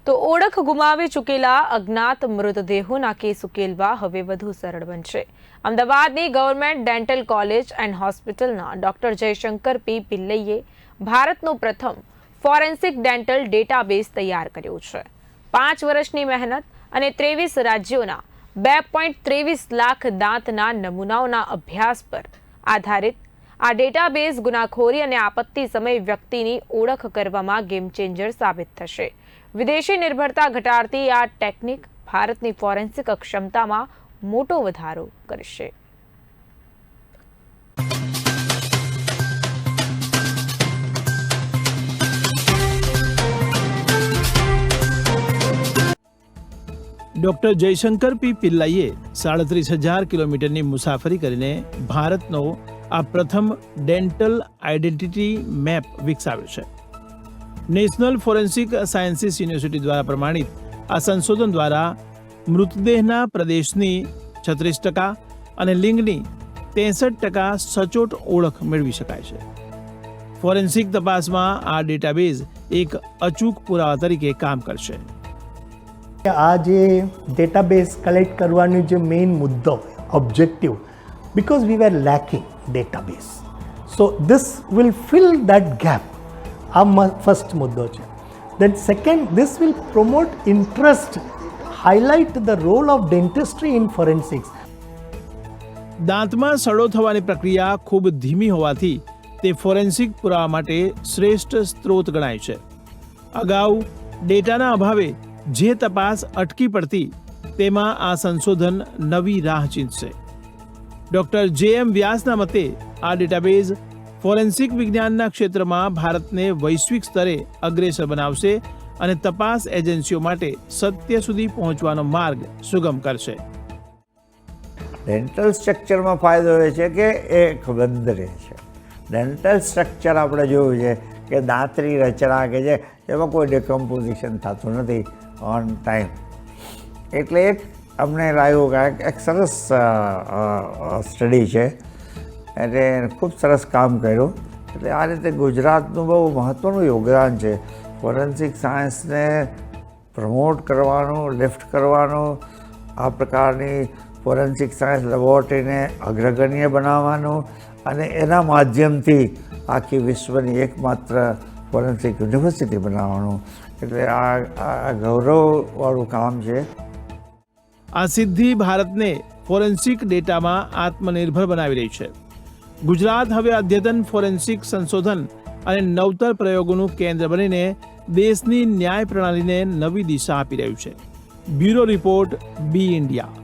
તો ઓળખ ગુમાવી ચૂકેલા અજ્ઞાત મૃતદેહોના કેસ ઉકેલવા હવે વધુ સરળ બનશે. અમદાવાદની ગવર્મેન્ટ ડેન્ટલ કોલેજ એન્ડ હોસ્પિટલના ડોક્ટર જયશંકર પી પિલ્લઈએ ભારતનો પ્રથમ ફોરેન્સિક ડેન્ટલ ડેટાબેઝ તૈયાર કર્યો છે. 5 વર્ષની મહેનત અને 23 રાજ્યોના 2.23 લાખ દાંતના નમૂનાઓના અભ્યાસ પર આધારિત આ ડેટાબેઝ ગુનાખોરી અને આપત્તિ સમયે વ્યક્તિની ઓળખ કરવામાં ગેમ ચેન્જર સાબિત થશે. વિદેશી નિર્ભરતા ઘટાડતી આ ટેકનિક ભારતની ફોરેન્સિક ક્ષમતામાં મોટો વધારો કરશે. ડોક્ટર જયશંકર પી પિલ્લાઈએ 37,000 કિલોમીટરની મુસાફરી કરીને ભારતનો આ પ્રથમ ડેન્ટલ આઇડેન્ટિટી મેપ વિકસાવ્યો છે. નેશનલ ફોરેન્સિક સાયન્સીસ યુનિવર્સિટી દ્વારા પ્રમાણિત આ સંશોધન દ્વારા મૃતદેહના પ્રદેશની 36% અને લિંગની 63% સચોટ ઓળખ મેળવી શકાય છે. ફોરેન્સિક તપાસમાં આ ડેટાબેઝ એક અચૂક પુરાવા તરીકે કામ કરશે. આ જે ડેટાબેઝ કલેક્ટ કરવાનો જે મેઇન મુદ્દો objective because we were lacking database, so this will fill that gap. આ ફર્સ્ટ મુદ્દો છે. Then second, this will promote interest, highlight the role of dentistry in forensics. દાંતમાં સડો થવાની પ્રક્રિયા ખૂબ ધીમી હોવાથી તે ફોરેન્સિક પુરાવા માટે શ્રેષ્ઠ સ્ત્રોત ગણાય છે. અગાઉ ડેટાના અભાવે જે તપાસ અટકી પડતી તેમાં આ સંશોધન નવી રાહ ચીંધશે. ડોક્ટર જે.એમ. વ્યાસના મતે આ ડેટાબેઝ ફોરેન્સિક વિજ્ઞાનના ક્ષેત્રમાં ભારતને વૈશ્વિક સ્તરે અગ્રેસર બનાવશે અને તપાસ એજન્સીઓ માટે સત્ય સુધી પહોંચવાનો માર્ગ સુગમ કરશે. ડેન્ટલ સ્ટ્રક્ચરમાં ફાયદો એ છે કે એ બંધ રહે છે. ડેન્ટલ સ્ટ્રક્ચર આપણે જોયું છે કે દાંતરી રચના કે છે એમાં કોઈ ડિકમ્પોઝિશન થતું નથી ઓન ટાઈમ. એટલે એક અમને લાગ્યું કે એક સરસ સ્ટડી છે, એટલે ખૂબ સરસ કામ કર્યું. એટલે આ રીતે ગુજરાતનું બહુ મહત્ત્વનું યોગદાન છે ફોરેન્સિક સાયન્સને પ્રમોટ કરવાનું, લિફ્ટ કરવાનું, આ પ્રકારની ફોરેન્સિક સાયન્સ લેબોરેટરીને અગ્રગણ્ય બનાવવાનું અને એના માધ્યમથી આખી વિશ્વની એકમાત્ર ફોરેન્સિક યુનિવર્સિટી બનાવવાનું. એટલે આ ગૌરવવાળું કામ છે. આ સિદ્ધિ ભારતને ફોરેન્સિક ડેટામાં આત્મનિર્ભર બનાવી રહી છે. ગુજરાત હવે અદ્યતન ફોરેન્સિક સંશોધન અને નવતર પ્રયોગોનું કેન્દ્ર બનીને દેશની ન્યાય પ્રણાલીને નવી દિશા આપી રહ્યું છે. બ્યુરો રિપોર્ટ, બી ઇન્ડિયા.